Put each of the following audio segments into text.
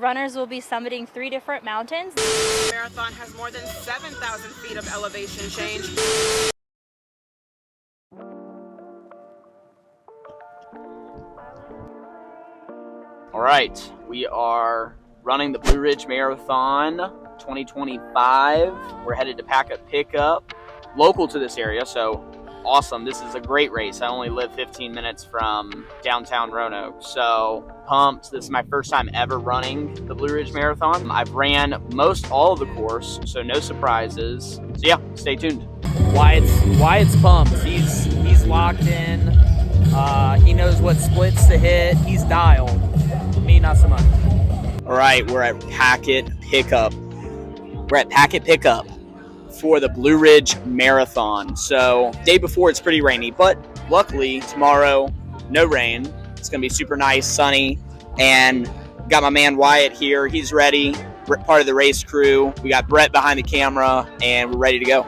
runners will be summiting 3 different mountains. The marathon has more than 7,000 feet of elevation change. All right, we are running the Blue Ridge Marathon 2025. We're headed to Packet Pickup, local to this area, so awesome. This is a great race. I only live 15 minutes from downtown Roanoke, so pumped. This is my first time ever running the Blue Ridge Marathon. I've ran most all of the course, so no surprises. So yeah, stay tuned. Wyatt's pumped. He's locked in. He knows what splits to hit. He's dialed. Me, not so much. All right, we're at Packet Pickup. We're at Packet Pickup for the Blue Ridge Marathon. So day before it's pretty rainy, but luckily tomorrow, no rain. It's gonna be super nice, sunny, and got my man Wyatt here. He's ready, part of the race crew. We got Brett behind the camera, and we're ready to go.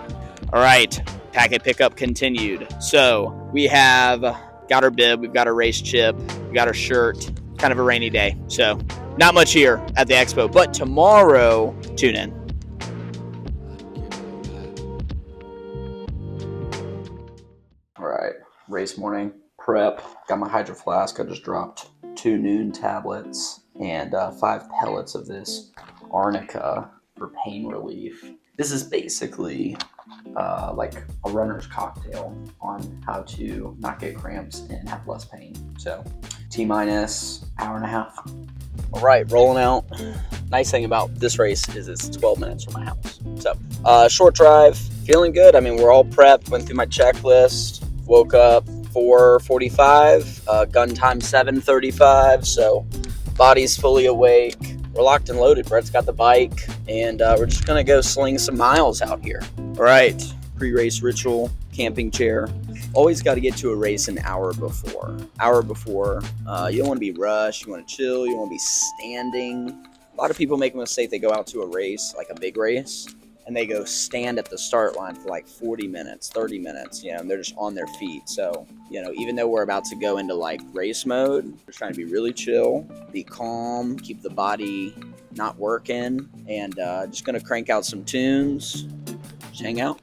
All right, Packet Pickup continued. So we have got our bib, we've got our race chip, we got our shirt. Kind of a rainy day, so not much here at the expo, but tomorrow, tune in. All right, race morning prep. Got my Hydro Flask. I just dropped 2 noon tablets and 5 pellets of this Arnica for pain relief. This is basically like a runner's cocktail on how to not get cramps and have less pain. So T-minus hour and a half. All right, rolling out. Nice thing about this race is it's 12 minutes from my house. So short drive, feeling good. I mean, we're all prepped, went through my checklist, woke up 4:45, gun time 7:35. So body's fully awake. We're locked and loaded. Brett's got the bike, and we're just gonna go sling some miles out here. All right, pre-race ritual, camping chair. Always got to get to a race an hour before. You don't want to be rushed. You want to chill. You want to be standing. A lot of people make a mistake. They go out to a race, like a big race, and they go stand at the start line for like 40 minutes, 30 minutes, and they're just on their feet. So, even though we're about to go into like race mode, we're trying to be really chill, be calm, keep the body not working, and just gonna crank out some tunes, just hang out.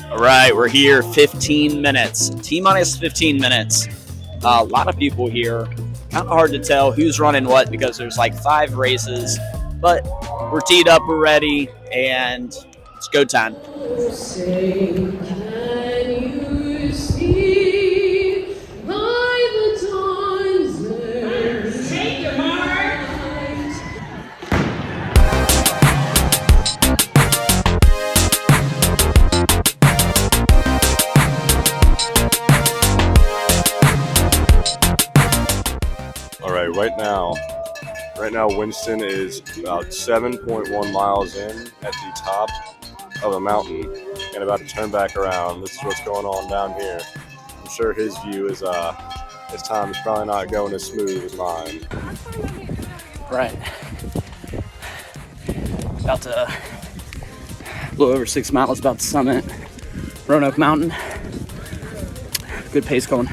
All right, we're here 15 minutes, T-minus 15 minutes. A lot of people here, kind of hard to tell who's running what because there's like 5 races, but we're teed up, we're ready, and it's go time. Right now Winston is about 7.1 miles in at the top of a mountain and about to turn back around. This is what's going on down here. I'm sure his view is his time is probably not going as smooth as mine. Right. About to a little over 6 miles, about to summit Roanoke Mountain. Good pace going.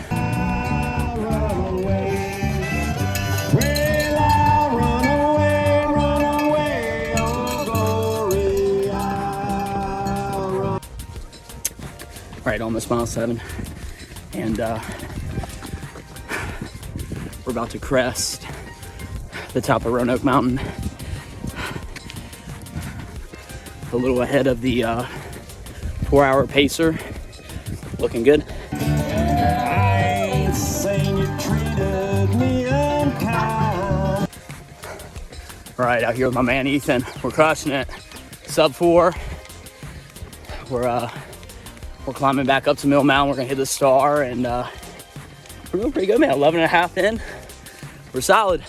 Right, almost mile 7, and we're about to crest the top of Roanoke Mountain, a little ahead of the 4-hour pacer. Looking good. I ain't saying you treated me unkind. All right, out here with my man Ethan, we're crushing it. Sub 4. We're climbing back up to Mill Mountain. We're gonna hit the star, and we're doing pretty good, man. 11.5 in. We're solid.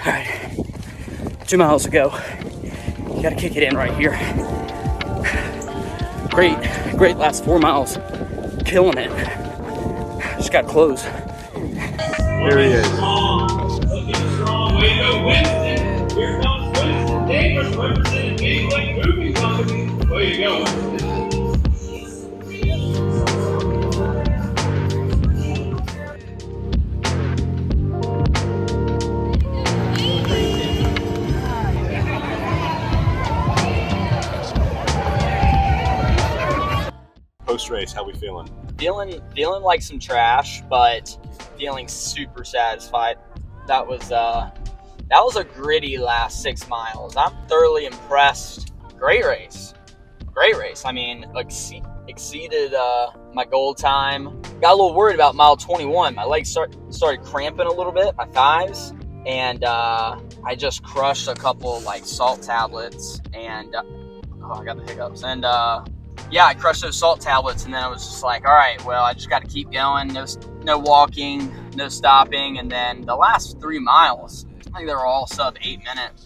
All right, 2 miles to go. You gotta kick it in right here. Great last 4 miles. Killing it. Just got close. Here he is. Looking strong, way to go, Winston. Here comes Winston Davis representing Gateway Moving Company. Way to go, Winston. Post race, how we feeling? Feeling like some trash, but feeling super satisfied. That was a gritty last 6 miles. I'm thoroughly impressed. Great race. I mean, exceeded my goal time. Got a little worried about mile 21. My legs started cramping a little bit, my thighs, and I just crushed a couple like salt tablets, and I got the hiccups. And yeah, I crushed those salt tablets, and then I was just like, all right, well, I just got to keep going. No walking, no stopping, and then the last 3 miles, I think they were all sub 8 minutes.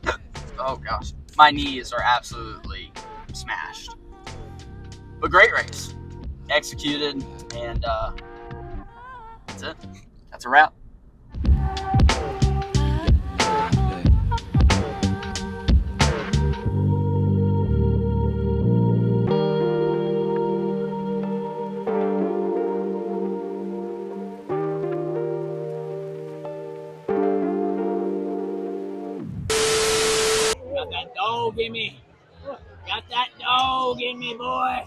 Oh gosh, my knees are absolutely smashed. But great race, executed, and that's it. That's a wrap. Got that dog in me. Got that dog in me, boy.